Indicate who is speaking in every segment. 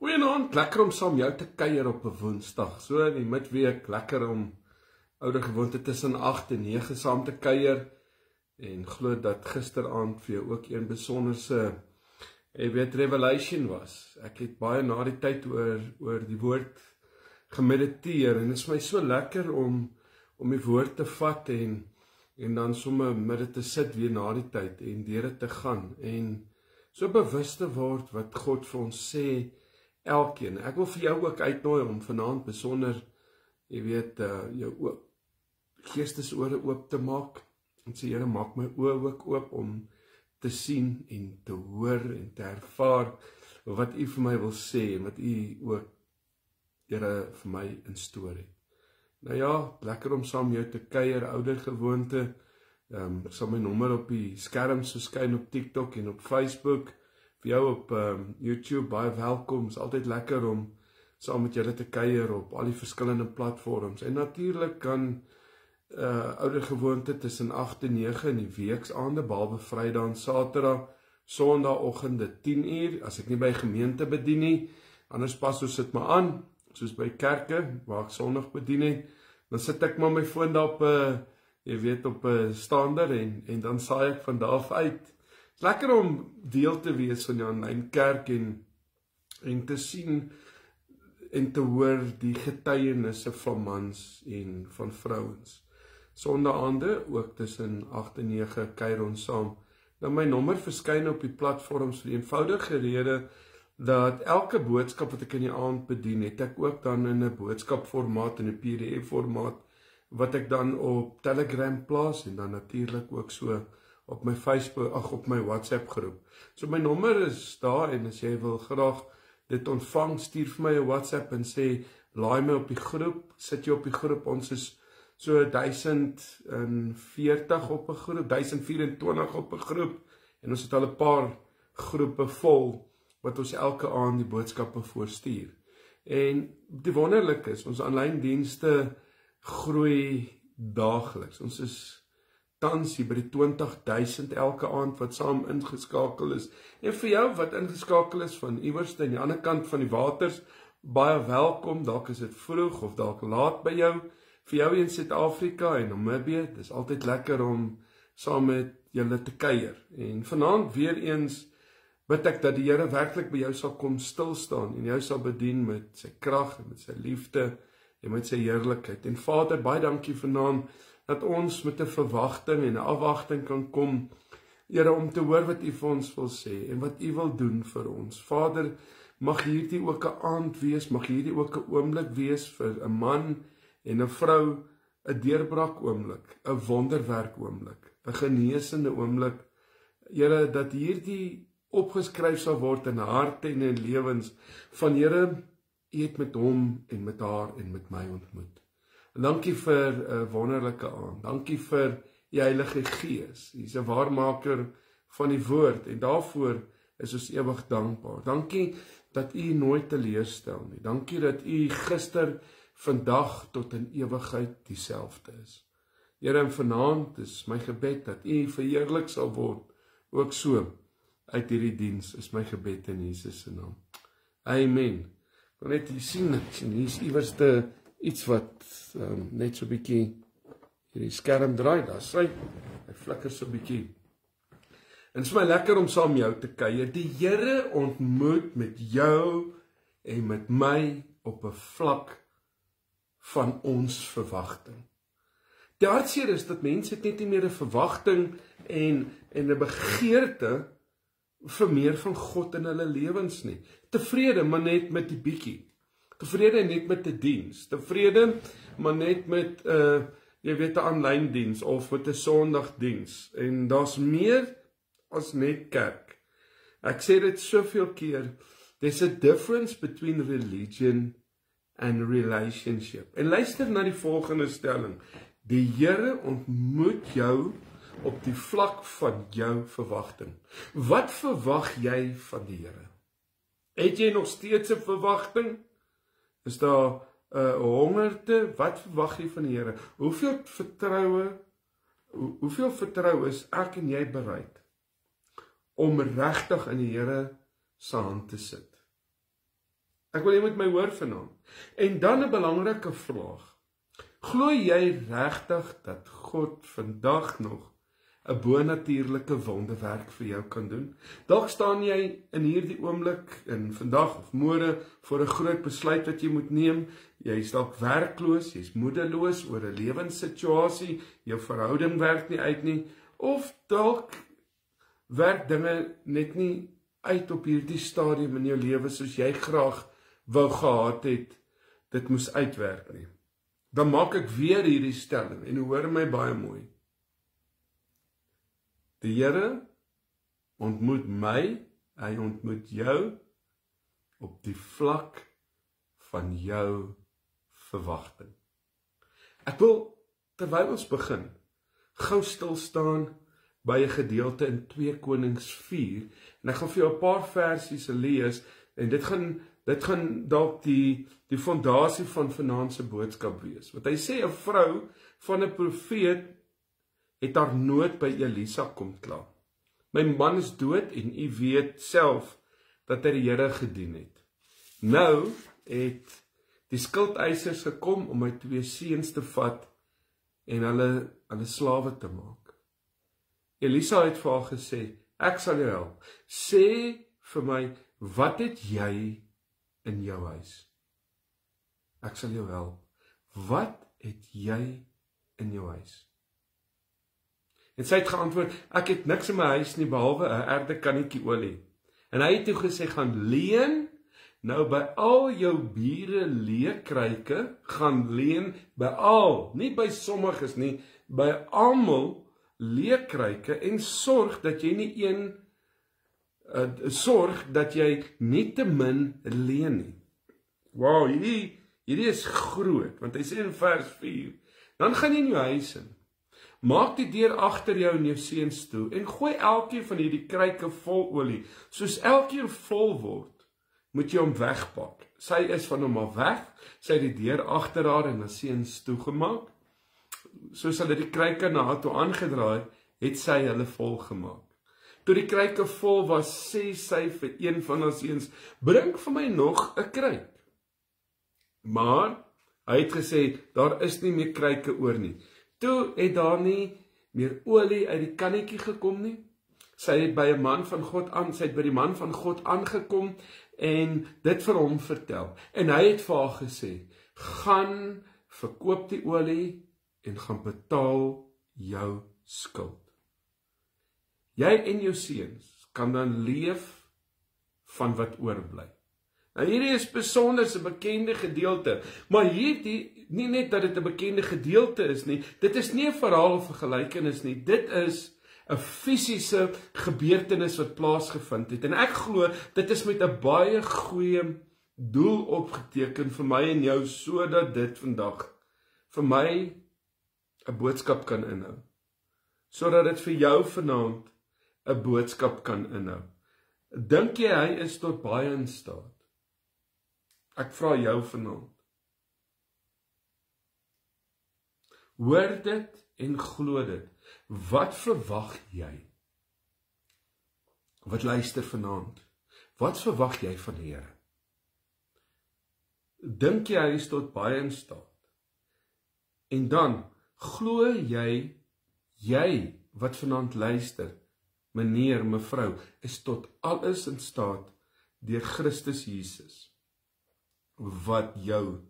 Speaker 1: Goeienaand, lekker om saam jou te kuier op 'n Woensdag. So in die midweek, lekker om ouer gewoonte tussen 8 en 9 saam te kuier. En glo dat gisteraand vir jou ook een besonderse revelation was. Ek het baie na die tyd oor die woord gemediteer en dit is my so lekker om die woord te vat en dan sommer met dit te sit weer na die tyd en deur dit te gaan en so bewus te word wat God vir ons sê. Elkeen. Ek wil vir jou ook uitnooi om vanaand besonder, jou geestesore oop te maak. En sê, Here, maak my oë ook oop om te sien en te hoor en te ervaar wat U vir my wil sê en wat U ook, Here, vir my instoor het. Nou ja, lekker om saam jou te kuier, ouer gewoonte. Ek sal my nommer op die skerm so skyn op TikTok en op Facebook. Vir jou op YouTube, baie welkom, is altyd lekker om saam met julle te kuier op al die verskillende platforms, en natuurlik kan ouer gewoonte tussen 8 en 9 in die weeksaande, behalwe Vrydag en Saterdag, Sondagoggende 10 uur, as ek nie by gemeente bedien nie, anders pas ons sit maar aan, soos by kerke, waar ek Sondag bedien het, dan sit ek maar my foon daar op, op 'n staander, en dan saai ek van daar af uit. Lekker om deel te wees van die aanlyn kerk en te sien en te hoor die getuienisse van mans en van vrouens. Sondaande ook tussen 8 en 9 kuier ons saam. Nou my nommer verskyn op die platforms vir die eenvoudige rede dat elke boodskap wat ek in die aand bedien, het ek ook dan in 'n boodskapformaat en 'n PDF formaat wat ek dan op Telegram plaas en dan natuurlik ook so op my Facebook, op my WhatsApp groep. So my nommer is daar en as jy wil graag dit ontvang, stuur vir my 'n WhatsApp en sê, laai my op die groep, sit jy op die groep, ons is so 1040 op 'n groep, 1024 op 'n groep, en ons het al 'n paar groepe vol, wat ons elke aand die boodskappe voorstuur. En die wonderlik is, ons aanlyn dienste groei daagliks, ons is tans hier by die 20.000 elke aand wat saam ingeskakel is. En vir jou wat ingeskakel is van iewers aan die ander kant van die waters, baie welkom, dalk is dit vroeg of dalk laat by jou. Vir jou in Suid-Afrika en Namibië, dis altyd lekker om saam met julle te kuier. En vanaand weer eens bid ek dat die Here werklik by jou sal kom stilstaan en jou sal bedien met sy krag en met sy liefde en met sy heerlikheid. En Vader, baie dankie vanaand dat ons met 'n verwagting en 'n afwagting kan kom, Here, om te hoor wat U vir ons wil sê en wat U wil doen vir ons. Vader, mag hierdie ook 'n aand wees, mag hierdie ook 'n oomblik wees vir 'n man en 'n vrou, 'n deurbraak oomblik, 'n wonderwerk oomblik, 'n genesende oomblik. Here, dat hierdie opgeskryf sal word in harte en in lewens van Here, U het met hom en met haar en met my ontmoet. En dankie vir 'n wonderlike aand. Dankie vir die Heilige Gees. Hy is 'n waarmaker van die woord en daarvoor is ons ewig dankbaar. Dankie dat U nooit teleurstel nie. Dankie dat U gister, vandag tot in ewigheid dieselfde is. Here, en vanaand is my gebed dat U verheerlik sal word, ook so uit hierdie diens is my gebed in Jesus se naam. Amen. Ek wil net hier sien, hier is iewers iets wat net so bietjie hierdie skerm draai, daar sy, hy flikker so bietjie. En is my lekker om saam jou te kuier. Die Here ontmoet met jou en met my op 'n vlak van ons verwagting. Die hartseer is dat mense net nie meer 'n verwagting en 'n begeerte vir meer van God in hulle lewens nie. Tevrede maar net met die bietjie. Tevrede net met 'n diens. Tevrede maar net met 'n aanlyn diens of met 'n Sondagdiens. En daar's meer as net kerk. Ek sê dit soveel keer. There's a difference between religion and relationship. En luister na die volgende stelling. Die Here ontmoet jou op die vlak van jou verwagting. Wat verwag jy van die Here? Het jy nog steeds 'n verwagting? Is daar 'n hongerte? Wat verwag jy van die Here? Hoeveel vertroue is ek en jy bereid om regtig in die Here se hand te sit? Ek wil jy moet my hoor vanaand. En dan 'n belangrike vraag. Glo jy regtig dat God vandag nog 'n bonatuurlike wonderwerk vir jou kan doen? Dalk staan jy in hierdie oomblik, in vandag of môre, voor 'n groot besluit wat jy moet neem. Jy is dalk werkloos, jy's moedeloos oor 'n lewenssituasie, jou verhouding werk nie uit nie, of dalk werk dinge net nie uit op hierdie stadium in jou lewe soos jy graag wou gehad het, dit moes uitwerk nie. Dan maak ek weer hierdie stelling, en hoor my baie mooi. Die Here ontmoet my, hy ontmoet jou op die vlak van jou verwagting. Ek wil, terwyl ons begin, gou stil staan by 'n gedeelte in 2 Konings 4, en ek gaan vir jou 'n paar versies lees, en dit gaan dalk die fondasie van vanaand se boodskap wees. Want hy sê 'n vrou van 'n profeet het haar nood by Elisa kom kla. My man is dood en u weet self dat hy die Here gedien het. Nou het die skuldeisers gekom om my 2 seuns te vat en hulle slawe te maak. Elisa het vir haar gesê, ek sal jou help. Sê vir my, wat het jy in jou huis? Ek sal jou help. Wat het jy in jou huis? En sy het geantwoord, ek het niks in my huis nie, behalwe 'n erdekannetjie olie. En hy het toe gesê, gaan leen, nou by al jou bure leekryke, gaan leen by al, nie by sommiges nie, by almal leekryke, en sorg dat jy nie te min leen nie. Wow, hierdie is groot, want hy sê in vers 4, dan gaan jy in jou huis in, maak die deur agter jou en jou seuns toe, en gooi elkeen van hierdie kryke vol olie, soos elkeen vol word, moet jy hom wegpak. Sy is van hom af weg, sy het die deur agter haar en haar seuns toegemaak, soos hulle die kryke na haar toe aangedraai, het sy hulle vol gemaak. Toe die kryke vol was, sê sy vir een van haar seuns, bring vir my nog 'n kryk. Maar hy het gesê, daar is nie meer kryke oor nie. Toe het daar nie meer olie uit die kannetjie gekom nie. Sy het by 'n man van God by die man van God aangekom en dit vir hom vertel. En hy het vir haar gesê, gaan verkoop die olie en gaan betaal jou skuld. Jy en jou seuns kan dan leef van wat oorbly. Nou hierdie is besonder 'n bekende gedeelte, maar hierdie, nie net dat dit 'n bekende gedeelte is nie, dit is nie 'n verhaal of 'n gelykenis nie, dit is 'n fisiese gebeurtenis wat plaasgevind het, en ek glo, dit is met 'n baie goeie doel opgeteken vir my en jou, sodat dit vandag vir my 'n boodskap kan inhou, sodat dit vir jou vanaand 'n boodskap kan inhou. Dink jy hy is tot baie in staat? Ek vra jou vanaand. Hoor dit en glo dit. Wat verwag jy? Wat luister vanaand? Wat verwag jy van die Here? Dink jy hy is tot baie in staat? En dan, glo jy wat vanaand luister, meneer, mevrou, is tot alles in staat deur Christus Jesus, wat jou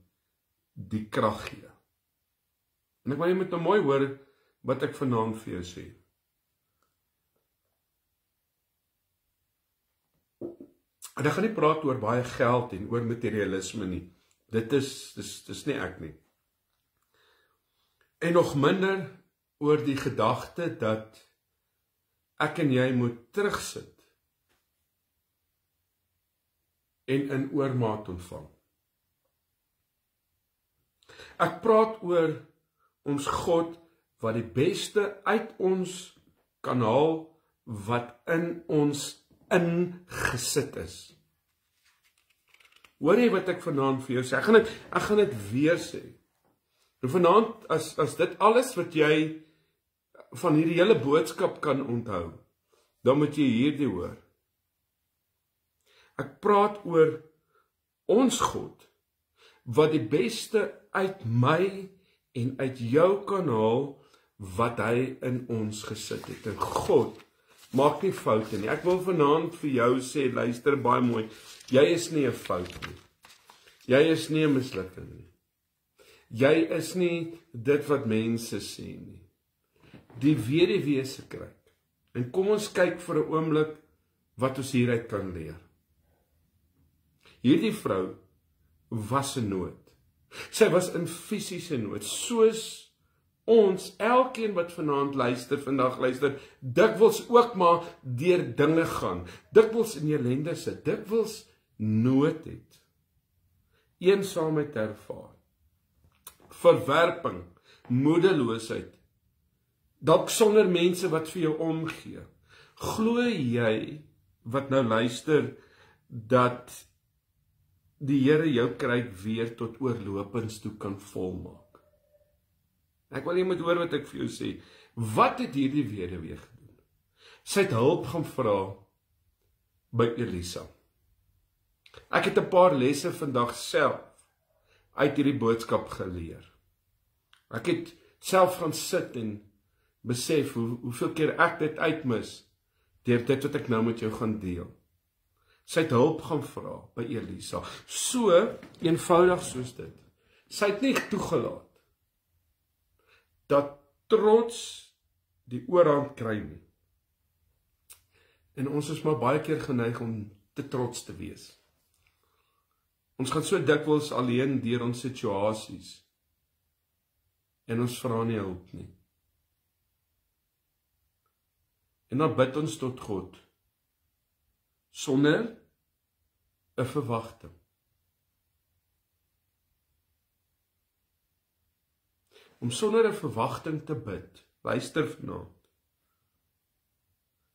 Speaker 1: die krag gee. En ek wil jy moet nou mooi hoor wat ek vanaand vir jou sê. En ek gaan nie praat oor baie geld en oor materialisme nie. Dit is nie ek nie. En nog minder oor die gedagte dat ek en jy moet terugsit en in oormaat ontvang. Ek praat oor ons God wat die beste uit ons kan haal wat in ons ingesit is. Hoor jy wat ek vanaand vir jou sê? Ek gaan dit weer sê. En vanaand, as dit alles wat jy van hierdie hele boodskap kan onthou, dan moet jy hierdie hoor. Ek praat oor ons God, wat die beste uit my en uit jou kan haal, wat hy in ons gesit het. En God maak nie foute nie. Ek wil vanaand vir jou sê, luister baie mooi, jy is nie 'n fout nie. Jy is nie 'n mislukking nie. Jy is nie dit wat mense sê nie. Die weduwee se kruik. En kom ons kyk vir 'n oomblik wat ons hieruit kan leer. Hierdie vrou was in nood. Sy was in fisiese nood, soos ons, elkeen wat vandag luister, dikwels ook maar deur dinge gaan, dikwels in ellende sit, dikwels nood het, eensaamheid ervaar, verwerping, moedeloosheid, dalk sonder mense wat vir jou omgee. Glo jy wat nou luister dat die Here jou kruik weer tot oorlopends toe kan volmaak? Ek wil jy moet hoor wat ek vir jou sê. Wat het hierdie weduwee gedoen? Sy het hulp gaan vra by Elisa. Ek het 'n paar lesse vandag self uit hierdie boodskap geleer. Ek het self gaan sit en besef hoeveel keer ek dit uitmis deur dit wat ek nou met jou gaan deel. Sy het hulp gaan vra by Elisa. So eenvoudig soos dit. Sy het nie toegelaat dat trots die oorhand kry nie. En ons is maar baie keer geneig om te trots te wees. Ons gaan so dikwels alleen deur ons situasies en ons vra nie hulp nie. En dan bid ons tot God sonder 'n verwagting. Om sonder 'n verwagting te bid, luister vanaand,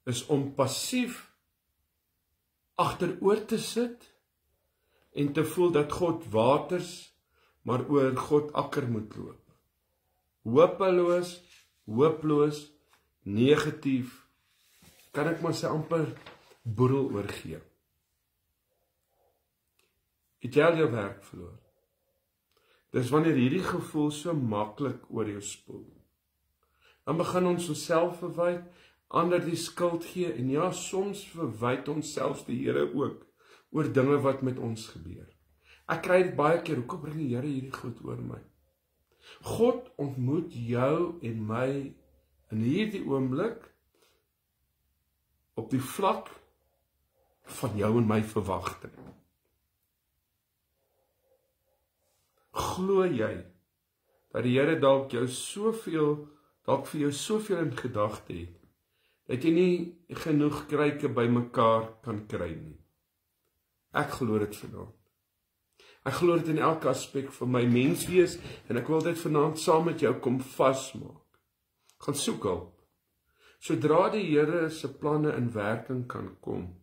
Speaker 1: is om passief agteroor te sit en te voel dat God waters, maar oor God akker moet loop. Hopeloos, negatief, kan ek maar sy amper boedel oorgee. Het jy al jou werk verloor? Dis wanneer hierdie gevoel so maklik oor jou spoel. Dan begin ons onsself verwyd, ander die skuld gee, en ja, soms verwyd ons selfs die Here ook, oor dinge wat met ons gebeur. Ek kry dit baie keer, hoekom bring die Here hierdie goed oor my? God ontmoet jou en my in hierdie oomblik, op die vlak van jou en my verwagting. Glo jy dat die Here dalk vir jou soveel in gedagte het, dat jy nie genoeg kruike bymekaar kan kry nie? Ek glo dit vanaand. Ek glo dit in elke aspek van my menswees, en ek wil dit vanaand saam met jou kom vasmaak. Gaan soek hulp. Sodra die Here se planne in werking kan kom,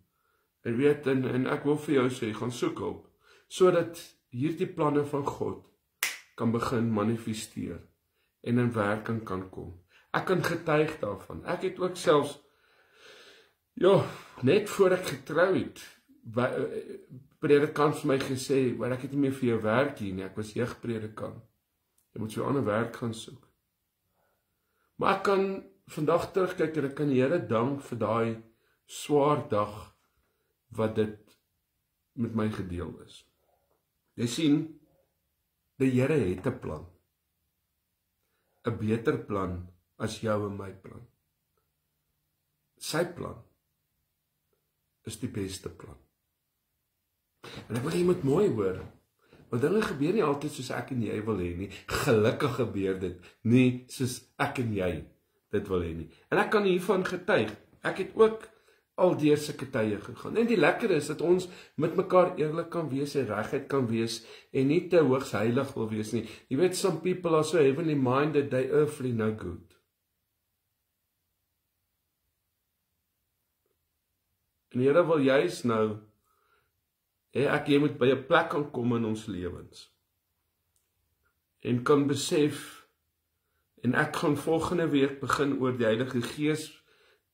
Speaker 1: en ek wil vir jou sê, gaan soek hulp, sodat hierdie planne van God kan begin manifesteer en in werking kan kom. Ek kan getuig daarvan. Ek het ook selfs, net voor ek getrou het, predikant vir my gesê, maar ek het nie meer vir jou werk hier nie, ek was jeugpredikant. Jy moet so 'n ander werk gaan soek. Maar ek kan vandag terugkyk en ek kan die Here dank vir daai swaar dag wat dit met my gedeel is. Jy sien, die Here het 'n plan. 'n beter plan as jou en my plan. Sy plan is die beste plan. En ek wil jy moet mooi hoor, want dinge gebeur nie altyd soos ek en jy wil hê nie. Gelukkig gebeur dit nie soos ek en jy dit wil hê nie. En ek kan hiervan getuig. Ek het ook al deur sulke tye gegaan. En die lekker is dat ons met mekaar eerlik kan wees en regheid kan wees en nie te hoogs heilig wil wees nie. Jy weet, some people are so heavenly minded, they earthly no good. En die Here wil juis nou, jy moet by 'n plek kan kom in ons lewens. En kan besef, en ek gaan volgende week begin oor die Heilige Gees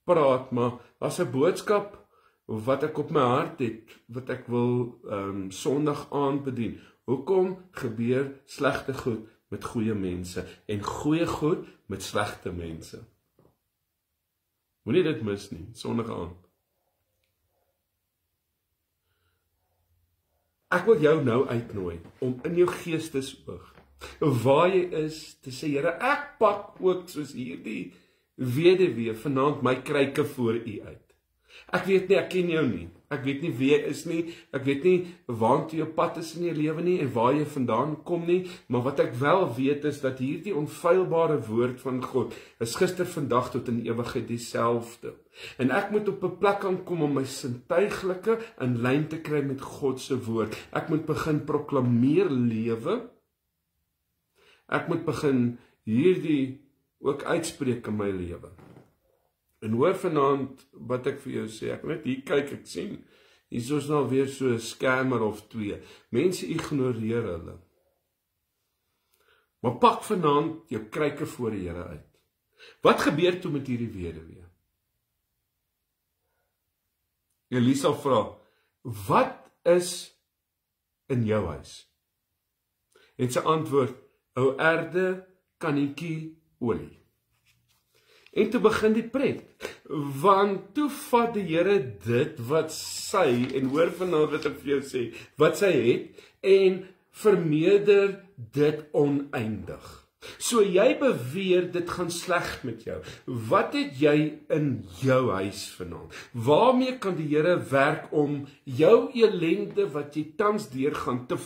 Speaker 1: praat, maar as 'n boodskap wat ek op my hart het, wat ek wil Sondag aand bedien. Hoekom gebeur slegte goed met goeie mense en goeie goed met slegte mense? Moenie dit mis nie, Sondag aand. Ek wil jou nou uitnooi om in jou geestesoog, waar jy is, te sê, Here, ek pak ook soos hierdie weduwee vanaand my kryke voor U uit. Ek weet nie, ek ken jou nie. Ek weet nie wie jy is nie. Ek weet nie waartoe jou pad is in jou lewe nie en waar jy vandaan kom nie, maar wat ek wel weet is dat hierdie onfeilbare woord van God is gister, vandag tot in ewigheid dieselfde. En ek moet op 'n plek aankom om my sintuiglike in lyn te kry met God se woord. Ek moet begin proklameer lewe. Ek moet begin hierdie ook uitspreek in my lewe. En hoor vanaand wat ek vir jou sê, ek net hier kyk, ek sien, hier is nou weer so 'n scammer of twee. Mense ignoreer hulle. Maar pak vanaand jou kryke voor die Here uit. Wat gebeur toe met hierdie weduwee? Elisa vra, wat is in jou huis? En sy antwoord, ou erde, kannetjie, olie. En toe begin die pret, want toe vat die Here dit wat sy, en hoor vanaand wat ek vir jou sê, wat sy het, en vermeerder dit oneindig. So jy beweer dit gaan sleg met jou. Wat het jy in jou huis vanaand? Waarmee kan die Here werk om jou ellende wat jy tans deurgaan te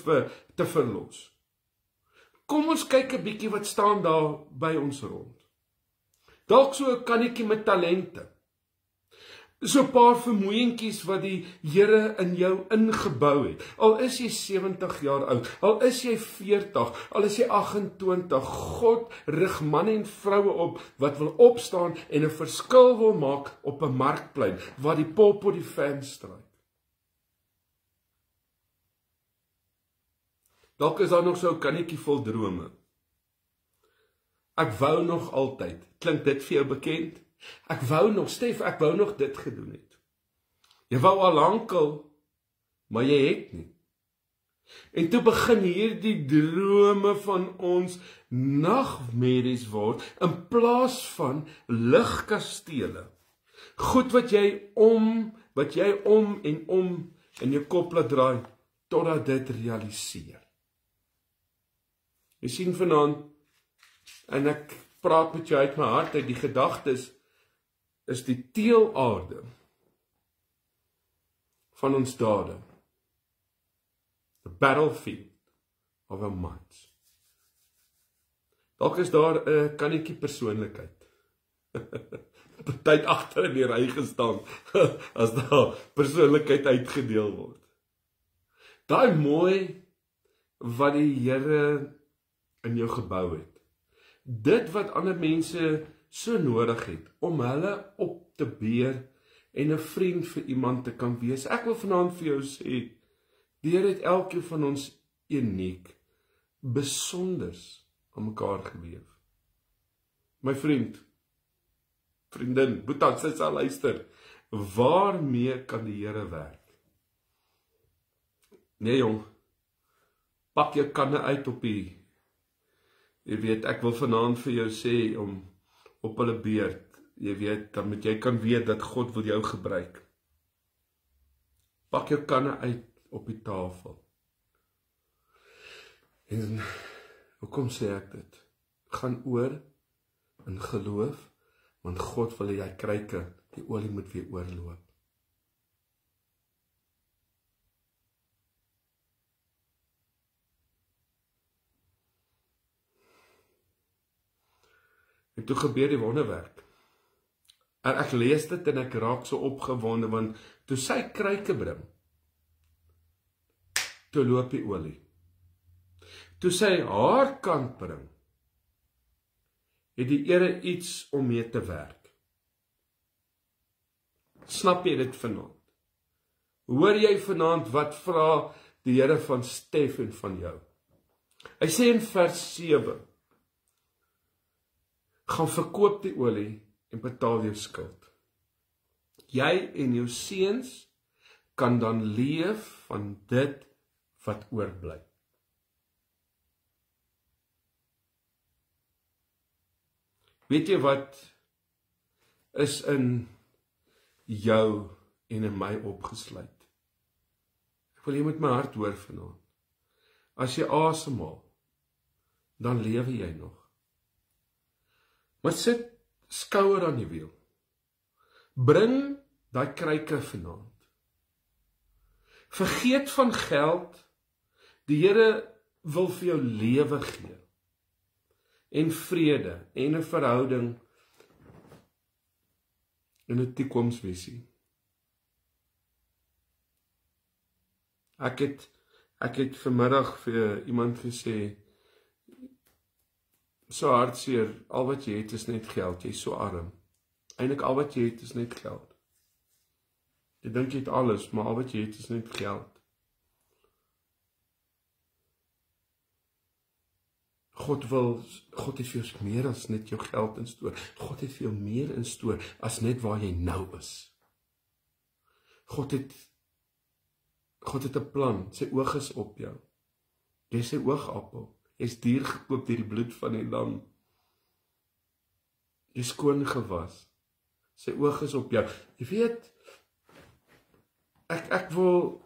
Speaker 1: verlos? Kom ons kyk 'n bietjie wat staan daar by ons rond. Dalk so 'n kannetjie met talente. So 'n paar vermoeientjies wat die Here in jou ingebou het. Al is jy 70 jaar oud, al is jy 40, al is jy 28, God rig manne en vroue op wat wil opstaan en 'n verskil wil maak op 'n markplein waar die pop op die venster. Dalk is daar nog so 'n kannetjie vol drome. Ek wou nog altyd, klink dit vir jou bekend? Ek wou nog, Stef, ek wou nog dit gedoen het. Jy wou al lankal, maar jy het nie. En toe begin hierdie drome van ons nagmerries word, in plaas van ligkastele. Goed wat jy om en om in jou kop laat draai, totdat dit realiseer. Jy sien vanaand, en ek praat met jou uit my hart, uit die gedagtes, is die teelaarde van ons dade. The battlefield of our minds. Dalk is daar 'n kannetjie persoonlikheid. Tyd agter in die ry gestaan, as daar persoonlikheid uitgedeel word. Daai mooi wat die Here in jou gebou het. Dit wat ander mense so nodig het, om hulle op te beer en 'n vriend vir iemand te kan wees. Ek wil vanaand vir jou sê, die Here het elkeen van ons uniek, besonders aan mekaar gewewe. My vriendin, Boetan, sy sal luister, waarmee kan die Here werk? Nee jong, pak jou kanne uit op die, jy weet, ek wil vanaand vir jou sê, om op hulle beurt, jy weet, dan moet jy kan weet dat God wil jou gebruik. Pak jou kanne uit op die tafel. En hoekom sê ek dit? Gaan oor in geloof, want God wil jy kryke, die olie moet weer oorloop. En toe gebeur die wonderwerk. En ek lees dit en ek raak so opgewonde, want toe sy kryke bring, toe loop die olie. Toe sy haar kant bring, het die Here iets om mee te werk. Snap jy dit vanaand? Hoor jy vanaand wat vra die Here van Stef en van jou? Hy sê in vers 7, gaan verkoop die olie en betaal jou skuld. Jy en jou seuns kan dan leef van dit wat oorbly. Weet jy wat is in jou en in my opgesluit? Ek wil jy met my hart hoor vanaand. As jy asemhaal, dan lewe jy nog. Maar sit skouer aan die wiel. Bring daai kruike vanaand. Vergeet van geld. Die Here wil vir jou lewe gee. En vrede, en 'n verhouding, en 'n toekomsvisie. Ek het vanmiddag vir iemand gesê, so hartseer, al wat jy het is net geld, jy is so arm. Eintlik al wat jy het is net geld. Jy dink jy het alles, maar al wat jy het is net geld. God het vir jou meer as net jou geld instoor. God het vir jou meer instoor as net waar jy nou is. God het 'n plan, sy oog is op jou. Jy is sy oogappel. Jy is duur gekoop deur die bloed van die lam. Jy is skoon gewas. Sy oog is op jou. Jy weet, ek wil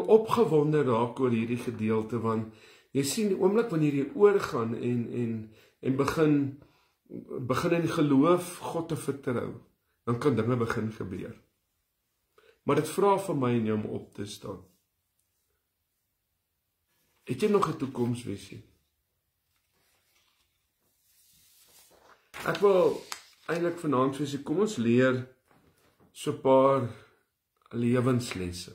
Speaker 1: opgewonde raak oor hierdie gedeelte, want jy sien die oomblik wanneer jy oorgaan en begin in geloof God te vertrou, dan kan dinge begin gebeur. Maar dit vra vir my en jou om op te staan. Het jy nog 'n toekomsvisie? Ek wil eintlik vanaand sê, kom ons leer so 'n paar lewenslesse.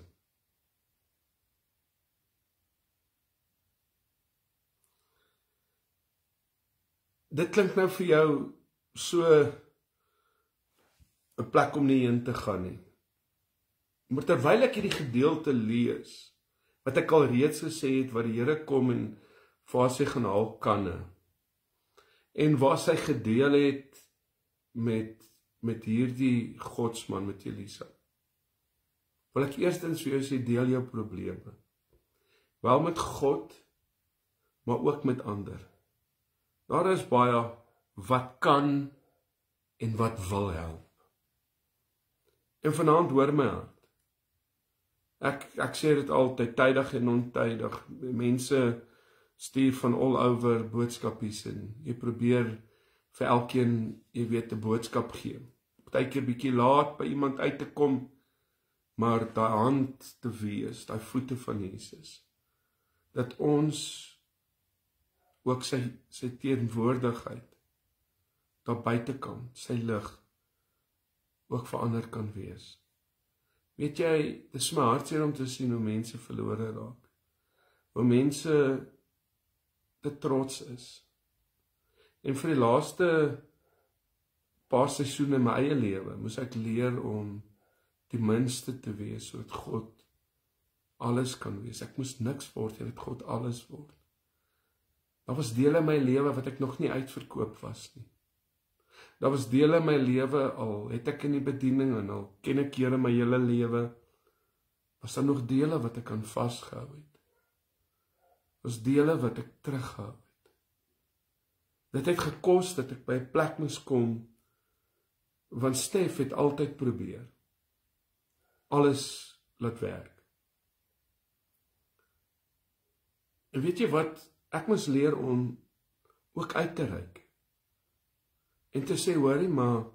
Speaker 1: Dit klink nou vir jou so 'n plek om nie heen te gaan nie. Maar terwyl ek hierdie gedeelte lees, wat ek al reeds gesê het, waar die Here kom en waar sy gaan haal kanne, en waar sy gedeel het met hierdie godsman, met Elisa, wil ek eerstens vir jou sê, deel jou probleme. Wel met God, maar ook met ander. Daar is baie wat kan en wat wil help. En vanaand hoor my hart. Ek sê dit altyd, tydig en ontydig. Mense stuur van all over boodskapies en jy probeer vir elkeen, jy weet, 'n boodskap gee. Partykeer bietjie laat by iemand uit te kom, maar daai hand te wees, daai voete van Jesus. Dat ons ook sy teenwoordigheid daar buitekant, sy lig, ook vir ander kan wees. Weet jy, dit is my hartseer om te sien hoe mense verlore raak. Hoe mense te trots is. En vir die laaste paar seisoene in my eie lewe, moes ek leer om die minste te wees, sodat God alles kan wees. Ek moes niks word, en dat God alles word. Daar was dele in my lewe wat ek nog nie uitverkoop was nie. Daar was dele in my lewe, al het ek in die bediening, en al ken ek Here my hele lewe, was daar nog dele wat ek aan vasgehou het. Was dele wat ek teruggehou het. Dit het gekos dat ek by 'n plek moes kom, want Stef het altyd probeer alles laat werk. En weet jy wat, ek moes leer om ook uit te reik. En te sê, hoorie, maar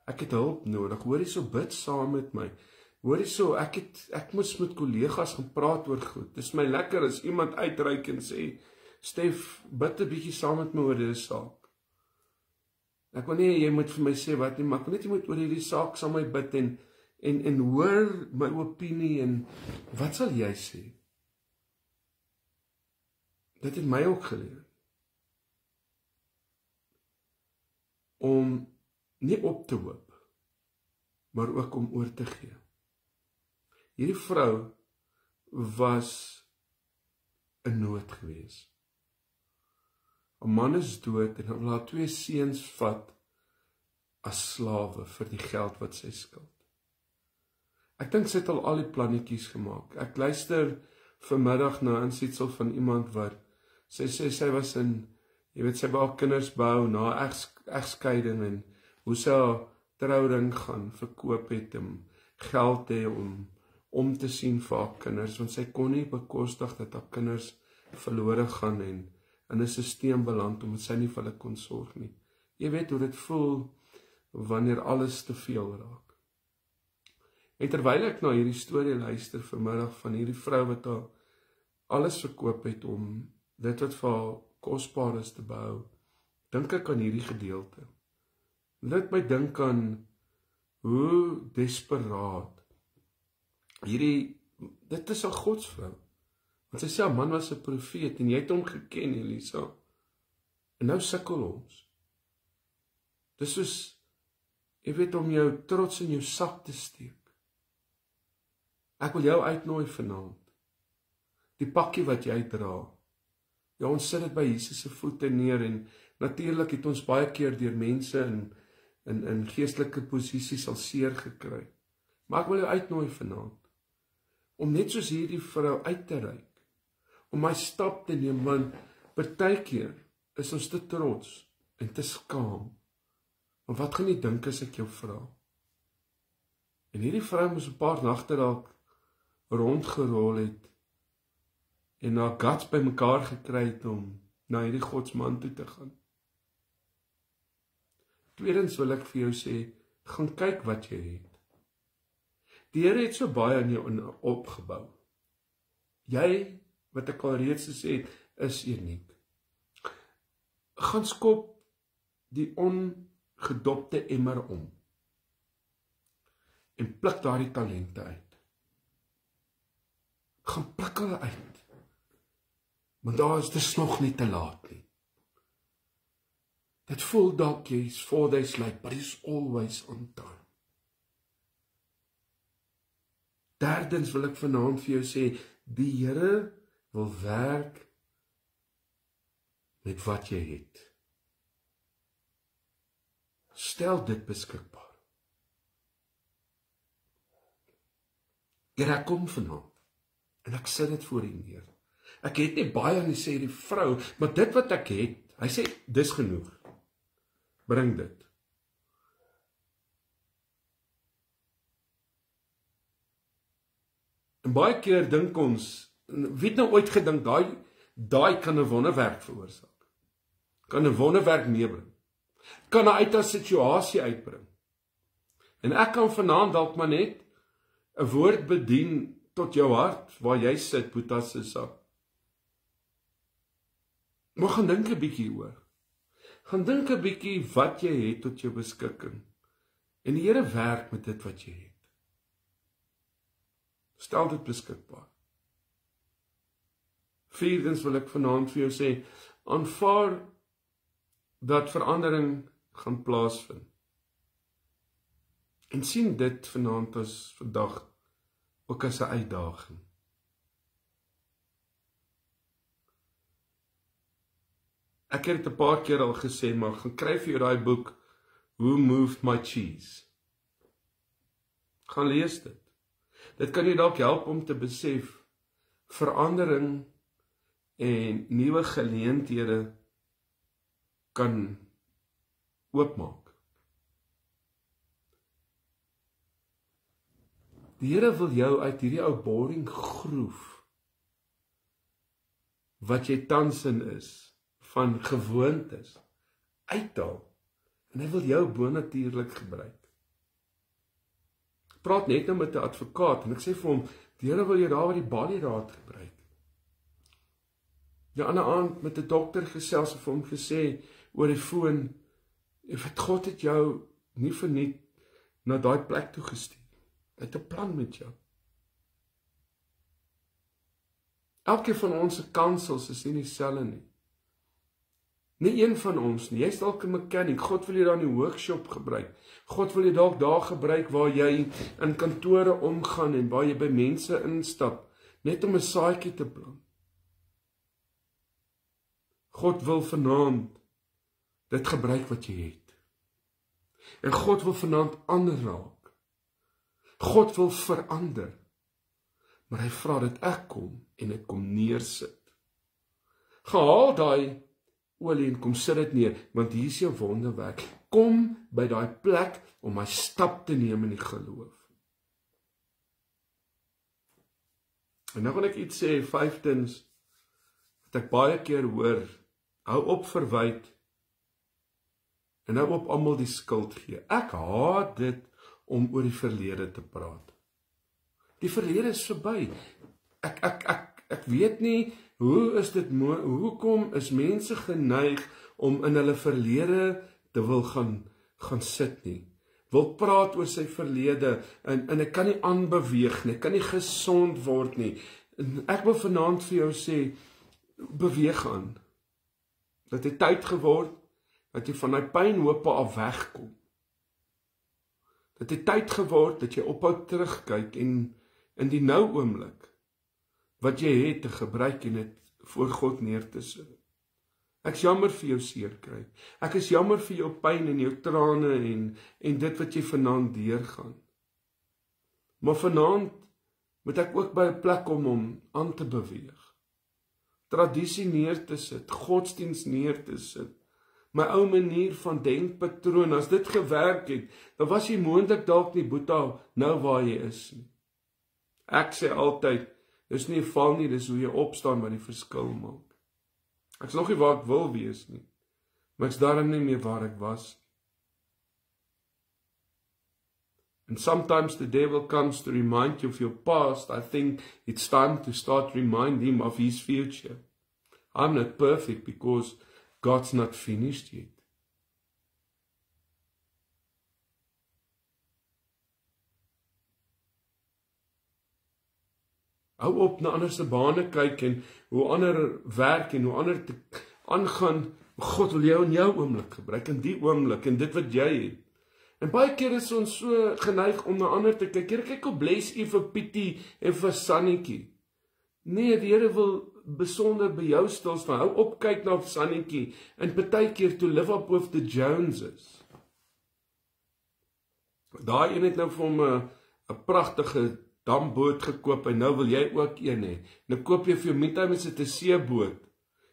Speaker 1: ek het hulp nodig. Hoorie, so bid saam met my. Hoorie, so ek moes met kollegas gaan praat oor goed. Dis my lekker as iemand uitreik en sê, Stef, bid 'n bietjie saam met my oor hierdie saak. Ek wil nie jy moet vir my sê wat nie, maar ek wil net jy moet oor hierdie saak saam met my bid en hoor my opinie en wat sal jy sê? Dit het my ook geleer. Om nie op te hoop, maar ook om oor te gee. Hierdie vrou was in nood gewees. 'n Man is dood en wil haar 2 seuns vat as slawe vir die geld wat sy skuld. Ek dink sy het al die plannetjies gemaak. Ek luister vanmiddag na 'n insetsel van iemand wat sy sê sy was in, jy weet, sy wou haar kinders bou na egskeiding en hoe sy haar trouring gaan verkoop het om geld te hê om te sien vir haar kinders, want sy kon nie bekostig dat haar kinders verlore gaan en in 'n stelsel beland omdat sy nie vir hulle kon sorg nie. Jy weet hoe dit voel wanneer alles te veel raak. En terwyl ek na hierdie storie luister vanmiddag van hierdie vrou wat haar alles verkoop het om dit wat vir haar kosbaar is te behou, dink ek aan hierdie gedeelte. Laat my dink aan hoe desperaat dit is 'n godsvrou. Want sy sê haar man was 'n profeet en jy het hom geken, Elisa. En nou sukkel ons. Dis soos, jy weet, om jou trots in jou sak te steek. Ek wil jou uitnooi vanaand. Die pakkie wat jy dra. Ja, ons sit dit by Jesus se voete neer en natuurlik het ons baie keer deur mense in geestelike posisies al seer gekry. Maar ek wil jou uitnooi vanaand om net soos hierdie vrou uit te reik, om my stap te neem, want partykeer is ons te trots en te skaam. Want wat gaan jy dink as ek jou vra? En hierdie vrou moes 'n paar nagte dalk rondgerol het en haar guts bymekaar gekry het om na hierdie godsman toe te gaan. Tweedens wil ek vir jou sê, gaan kyk wat jy het. Die Here het so baie in jou opgebou. Jy, wat ek al reeds gesê het, is uniek. Gaan skop die ongedopte emmer om en pluk daardie talente uit. Gaan pluk hulle uit. Want daar is dis nog nie te laat nie. Dit voel dalk jy's 4 days late, but it's always on time. Derdens wil ek vanaand vir jou sê, die Here wil werk met wat jy het. Stel dit beskikbaar. Here, ek kom vanaand en ek sit dit voor U neer. Ek het nie baie nie, sê die vrou, maar dit wat ek het, hy sê, dis genoeg. Bring dit. En baie keer dink ons, wie het nou ooit gedink, daai kan 'n wonderwerk veroorsaak. Kan 'n wonderwerk meebring. Kan 'n uit 'n situasie uitbring. En ek kan vanaand dalk maar net 'n woord bedien tot jou hart, waar jy sit, Boeta se sak. Maar gaan dink 'n bietjie oor. Gaan dink 'n bietjie wat jy het tot jou beskikking. En die Here werk met dit wat jy het. Stel dit beskikbaar. Vierdens wil ek vanaand vir jou sê, aanvaar dat verandering gaan plaasvind. En sien dit vanaand as vandag ook as 'n uitdaging. Ek het 'n paar keer al gesê, maar gaan kry vir jou daai boek Who Moved My Cheese? Gaan lees dit. Dit kan jou dalk help om te besef verandering en nuwe geleenthede kan oopmaak. Die Here wil jou uit hierdie ou boring groef wat jy tans in is, van gewoontes, uithaal, en hy wil jou bonatuurlik gebruik. Ek praat net nou met 'n advokaat, en ek sê vir hom, die Here wil jou daar by die badieraad gebruik. Die ander aand met 'n dokter gesels en vir hom gesê, oor die foon, God het jou nie verniet na daai plek toe gestuur. Hy het 'n plan met jou. Elke van ons se kansels is nie dieselfde nie. Nie een van ons nie. Jy's dalk 'n mechanic. God wil jy daar in die workshop gebruik. God wil jy dalk daar gebruik waar jy in kantore omgaan en waar jy by mense instap, net om 'n saadjie te plant. God wil vanaand dit gebruik wat jy het. En God wil vanaand ander raak. God wil verander. Maar hy vra dat ek kom en dit kom neersit. Gehaal daai olie en kom sit dit neer, want hier is jou wonderwerk. Kom by daai plek om my stap te neem in die geloof. En nou wil ek iets sê, vyftens, wat ek baie keer hoor, hou op verwyd, en hou op almal die skuld gee. Ek haat dit om oor die verlede te praat. Die verlede is verby. Ek weet nie, hoekom is mense geneig om in hulle verlede te wil gaan sit nie. Wil praat oor sy verlede, en ek kan nie aanbeweeg nie, ek kan nie gesond word nie. En ek wil vanaand vir jou sê, beweeg aan. Dat het tyd geword, dat jy van die pynhope af wegkom. Dat het tyd geword, dat jy ophou terugkyk en in die nou oomblik, wat jy het te gebruik en dit voor God neer te sit. Ek is jammer vir jou seer kry. Ek is jammer vir jou pyn en jou trane en dit wat jy vanaand deurgaan. Maar vanaand moet ek ook by 'n plek kom om aan te beweeg. Tradisie neer te sit, godsdiens neer te sit. My ou manier van denkpatroon, as dit gewerk het, dan was jy moontlik dalk nie Boeta nou waar jy is nie. Ek sê altyd, dis nie 'n val nie, dis hoe jy opstaan wat die verskil maak. Ek is nog nie waar ek wil wees nie, maar ek's daarom nie meer waar ek was. And sometimes the devil comes to remind you of your past. I think it's time to start reminding him of his future. I'm not perfect because God's not finished yet. Hou op na ander se bane kyk en hoe ander werk en hoe ander te aangaan. God wil jou in jou oomblik gebruik, in die oomblik, en dit wat jy het. En baie keer is ons so geneig om na ander te kyk. Here, kyk hoe bless u vir Pietie en vir Sannetjie. Nee, die Here wil besonder by jou stil staan. Hou op kyk na Sannetjie en partykeer to live up with the Joneses. Daai een het nou vir hom 'n pragtige damboot gekoop en nou wil jy ook een hê. Nou koop jy vir jou Mietheim met 'n seeboot.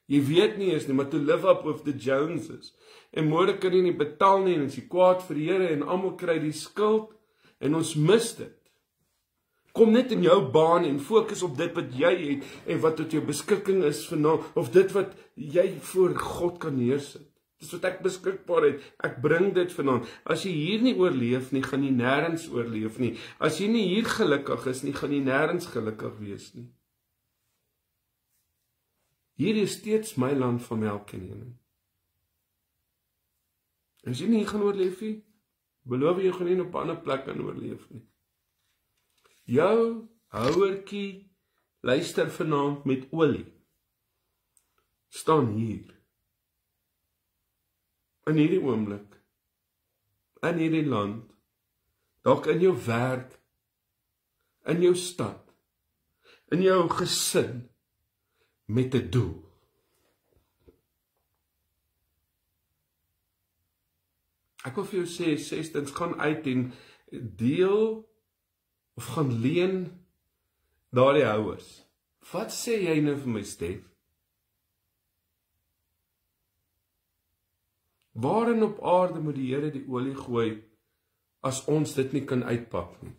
Speaker 1: Jy weet nie eens nie, maar to live up with the Joneses. En môre kan jy nie betaal nie en is jy kwaad vir die Here en almal kry die skuld en ons mis dit. Kom net in jou baan en fokus op dit wat jy het en wat tot jou beskikking is vanaand, of dit wat jy voor God kan neersit. Dis wat ek beskikbaar het. Ek bring dit vanaand. As jy hier nie oorleef nie, gaan jy nêrens oorleef nie. As jy nie hier gelukkig is nie, gaan jy nêrens gelukkig wees nie. Hier is steeds my land van melk en honing. En as jy nie hier gaan oorleef nie, beloof jy gaan nie op 'n ander plek kan oorleef nie. Jou houertjie, luister vanaand met olie, staan hier, in hierdie oomblik, in hierdie land, dalk in jou werk, in jou stad, in jou gesin, met 'n doel. Ek wil vir jou sê, sestens, gaan uit en deel of gaan leen daardie houers. Wat sê jy nou vir my, Stef? Waarin op aarde moet die Here die olie gooi as ons dit nie kan uitpak nie?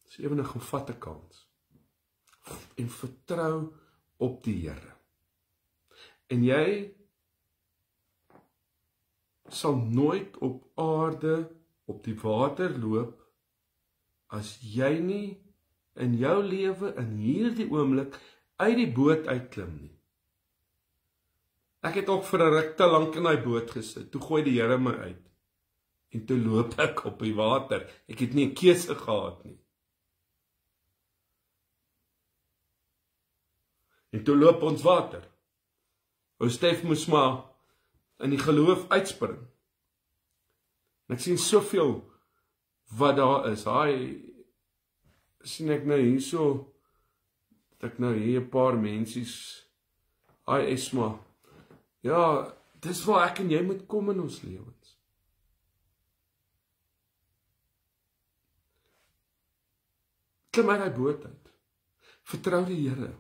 Speaker 1: Dis ewen 'n gevatte kans. En vertrou op die Here. En jy sal nooit op aarde op die water loop as jy nie in jou lewe in hierdie oomblik uit die boot uitklim nie. Ek het ook vir 'n ruk te lank in daai boot gesit. Toe gooi die Here my uit. En toe loop ek op die water. Ek het nie 'n keuse gehad nie. En toe loop ons water. Ou Stef moes maar in die geloof uitspring. En ek sien soveel wat daar is. Sien ek nou hierso, dat ek nou hier 'n paar mensies, Esma, ja, dis waar ek en jy moet kom in ons lewens. Klim uit die boot uit. Vertrou die Here.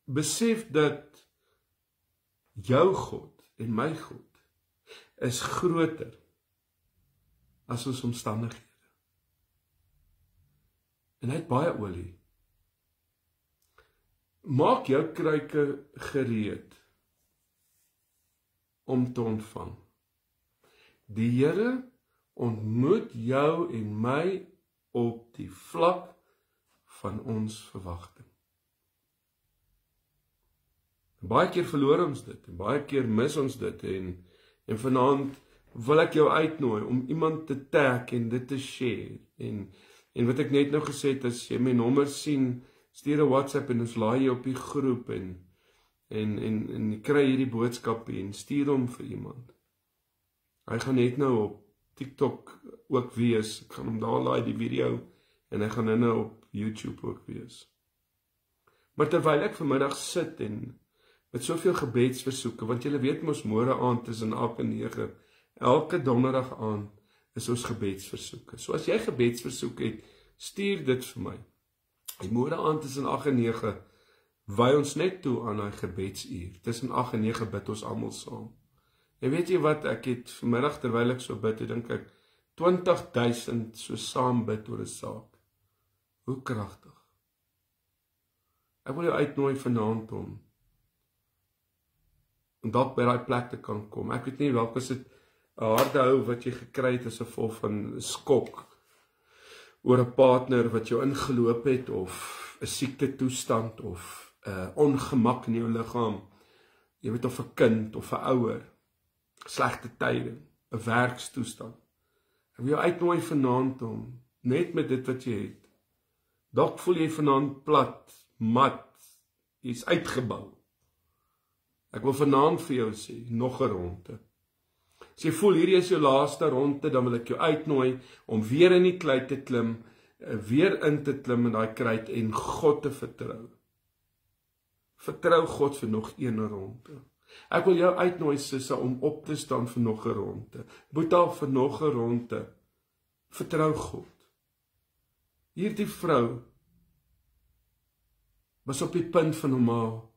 Speaker 1: Besef dat jou God en my God is groter as ons omstandighede. En hy het baie olie. Maak jou kruike gereed om te ontvang. Die Here ontmoet jou en my op die vlak van ons verwagting. Baie keer verloor ons dit, en baie keer mis ons dit, en vanaand wil ek jou uitnooi om iemand te tag en dit te share, en wat ek net nou gesê het, as jy my nommer sien, stuur 'n WhatsApp en ons laai jy op die groep, en jy kry hierdie boodskap en stuur hom vir iemand. Hy gaan net nou op TikTok ook wees, ek gaan hom daar laai die video, en hy gaan nou op YouTube ook wees. Maar terwyl ek vanmiddag sit en met soveel gebedsversoeke, want julle weet mos môre aand tussen 8 en 9, elke donderdag aand is ons gebedsversoeke. So as jy gebedsversoek het, stuur dit vir my. Die môre aand tussen 8 en 9, wy ons net toe aan daai gebedsuur. Tussen 8 en 9 bid ons almal saam. En weet jy wat, ek het vanmiddag terwyl ek so bid, dink ek, 20.000 so saam bid oor 'n saak. Hoe kragtig. Ek wil jou uitnooi vanaand om dalk by daai plek te kan kom. Ek weet nie dalk is dit 'n harde hou wat jy gekry het as gevolg van 'n skok oor 'n partner wat jou ingeloop het, of 'n siekte toestand, of 'n ongemak in jou liggaam. Jy weet, of 'n kind of 'n ouer, slegte tyding, 'n werkstoestand. Ek wil jou uitnooi vanaand om net met dit wat jy het. Dalk voel jy vanaand plat, mat, jy's uitgebou. Ek wil vanaand vir jou sê, nog 'n ronde. As jy voel hierdie is jou laaste ronde, dan wil ek jou uitnooi om weer in die klei te klim, weer in te klim in daai kruit en God te vertrou. Vertrou God vir nog 1 ronde. Ek wil jou uitnooi, sissa, om op te staan vir nog 'n ronde. Boeta, vir nog 'n ronde. Vertrou God. Hierdie vrou was op die punt van hom al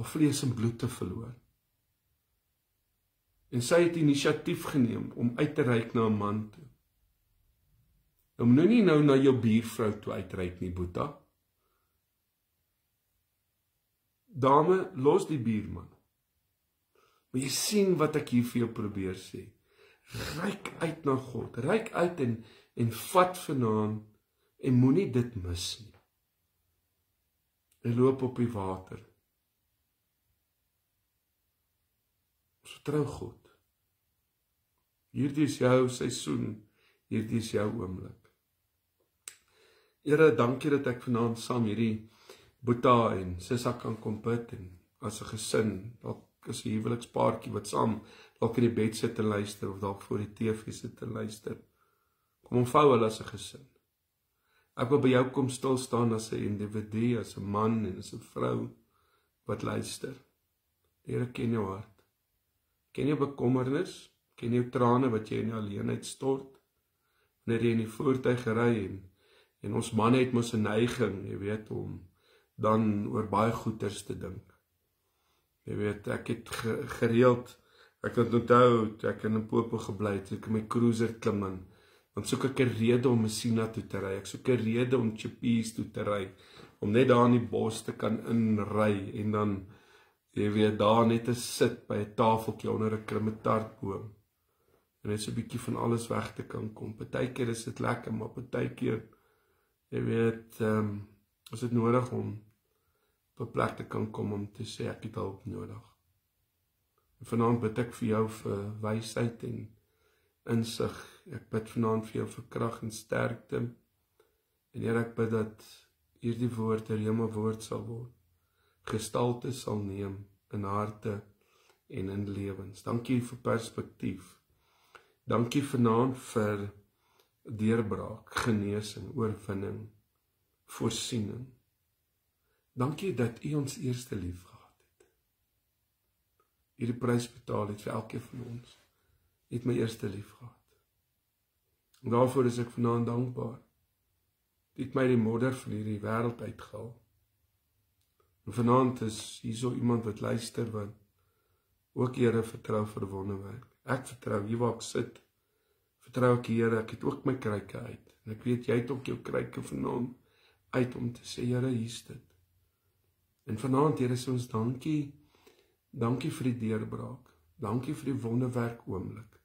Speaker 1: vlees en bloed te verloor. En sy het inisiatief geneem om uit te reik na 'n man toe. Nou moet nie nou na jou buurvrou toe uitreik nie, Boeta. Dame, los die buurman. Maar jy sien wat ek hier vir jou probeer sê. Reik uit na God, reik uit en vat vanaand en moenie dit mis nie. En loop op die water. Vertrou God. Hierdie is jou seisoen, hierdie is jou oomblik. Here, dankie dat ek vanaand saam hierdie Boeta en Sissa kan kom bid, en as 'n gesin, dalk is 'n huwelikspaartjie wat saam dalk in die bed sit en luister, of dalk voor die TV sit en luister. Kom ontvou hulle as 'n gesin. Ek wil by jou kom stil staan as 'n individu, as 'n man en as 'n vrou wat luister. Here, ken jou hart. Ken jou bekommernis, ken jou trane wat jy in jou alleenheid stort, wanneer jy in die voertuig ry, en ons manne het mos 'n neiging, jy weet, om dan oor baie goeders te dink. Jy weet, ek het gereeld, ek het onthou, toe ek in Limpopo gebly het, toe ek in my cruiser klim in, dan soek ek 'n rede om Messina toe te ry, ek soek 'n rede om Chippies toe te ry, om net daar in die bos te kan inry, en dan, jy weet, daar net te sit by 'n tafeltjie onder 'n krimmetartboom, en net so 'n bietjie van alles weg te kan kom. Partykeer is dit lekker, maar partykeer, jy weet, is dit nodig om op 'n plek te kan kom om te sê, ek het hulp nodig. En vanaand bid ek vir jou vir wysheid en insig. Ek bid vanaand vir jou vir krag en sterkte. En Here, ek bid dat hierdie woord 'n rema woord sal word, gestalte sal neem in harte en in lewens. Dankie vir perspektief. Dankie vanaand vir deurbraak, genesing, oorwinning, voorsiening. Dankie dat U ons eerste lief gehad het. U die prys betaal het vir elkeen van ons. het my eerste lief gehad. En daarvoor is ek vanaand dankbaar. Die het my die modder van hierdie wêreld uitgehaal. En vanaand is hier so iemand wat luister, wat ook Here vertrou vir wonderwerk. Ek vertrou, hier waar ek sit, vertrou ek Here, ek het ook my kruike uit. En ek weet, jy het ook jou kruike vanaand uit om te sê, Here, hier is dit. En vanaand, Here, sê ons dankie, dankie vir die deurbraak, dankie vir die wonderwerk oomblik,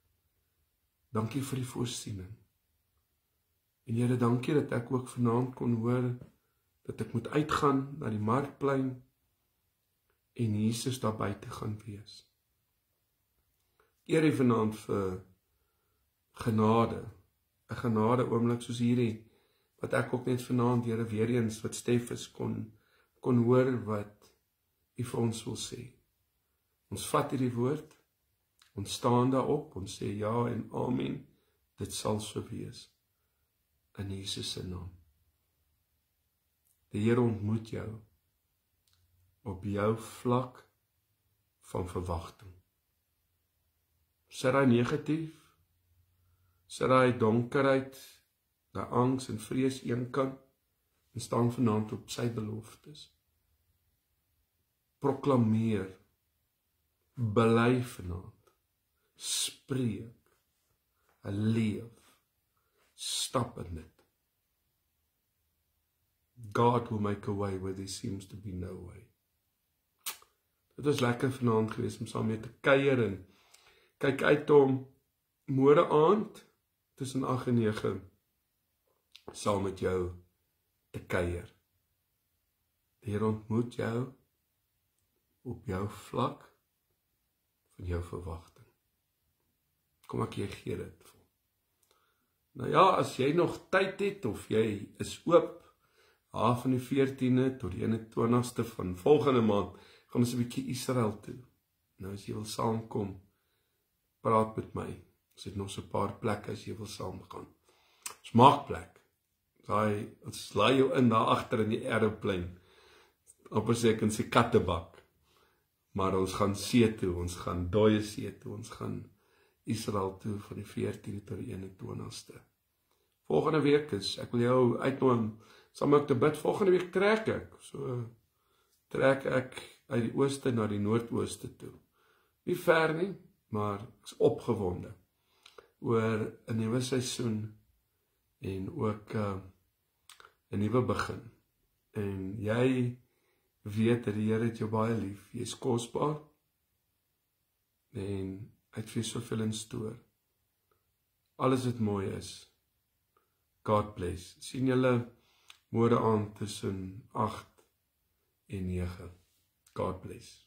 Speaker 1: dankie vir die voorsiening. En Here, dankie dat ek ook vanaand kon hoor, dat ek moet uitgaan na die markplein, en Jesus daar buite gaan wees. Eer U vanaand vir genade, 'n genade oomblik soos hierdie, wat ek ook net vanaand, Here, weer eens, wat Steffes kon hoor wat U vir ons wil sê. Ons vat hierdie woord, ons staan daarop, ons sê ja en amen, dit sal so wees, in Jesus se naam. Die Here ontmoet jou, op jou vlak van verwagting. Sit daai negatief, sit daai donkerheid, daai angs en vrees eenkant, en staan vanaand op sy beloftes. Proklameer, bely vanaand, spreek, leef, stap in dit. God will make a way where there seems to be no way. Dit was lekker vanaand geweest om saam mee te kuier en kyk uit om môre aand tussen 8 en 9 saam met jou te kuier. Die Here ontmoet jou op jou vlak van jou verwagting. Kom ek gee dit vir. Nou ja, as jy nog tyd het of jy is oop, van die 14de tot die 21ste van volgende maand, gaan ons 'n bietjie Israel toe. Nou as jy wil saamkom, praat met my. Ons het nog so 'n paar plekke as jy wil saamgaan. Ons maak plek. Ons laai jou in daar agter in die aeroplein. Amper sê ek in sy kattebak. Maar ons gaan see toe, ons gaan dooie see toe, ons gaan Israel toe van die 14de tot die 21ste. Volgende week ek wil jou uitnooi saam met te bid. Volgende week trek ek uit die ooste na die noordooste toe. Nie ver nie, maar ek is opgewonde oor 'n nuwe seisoen en ook 'n nuwe begin. En jy weet dat die Here het jou baie lief. Jy is kosbaar en hy het vir jou soveel in stoor. Alles wat mooi is. God bless. Sien julle môre aand tussen 8 en 9. God bless.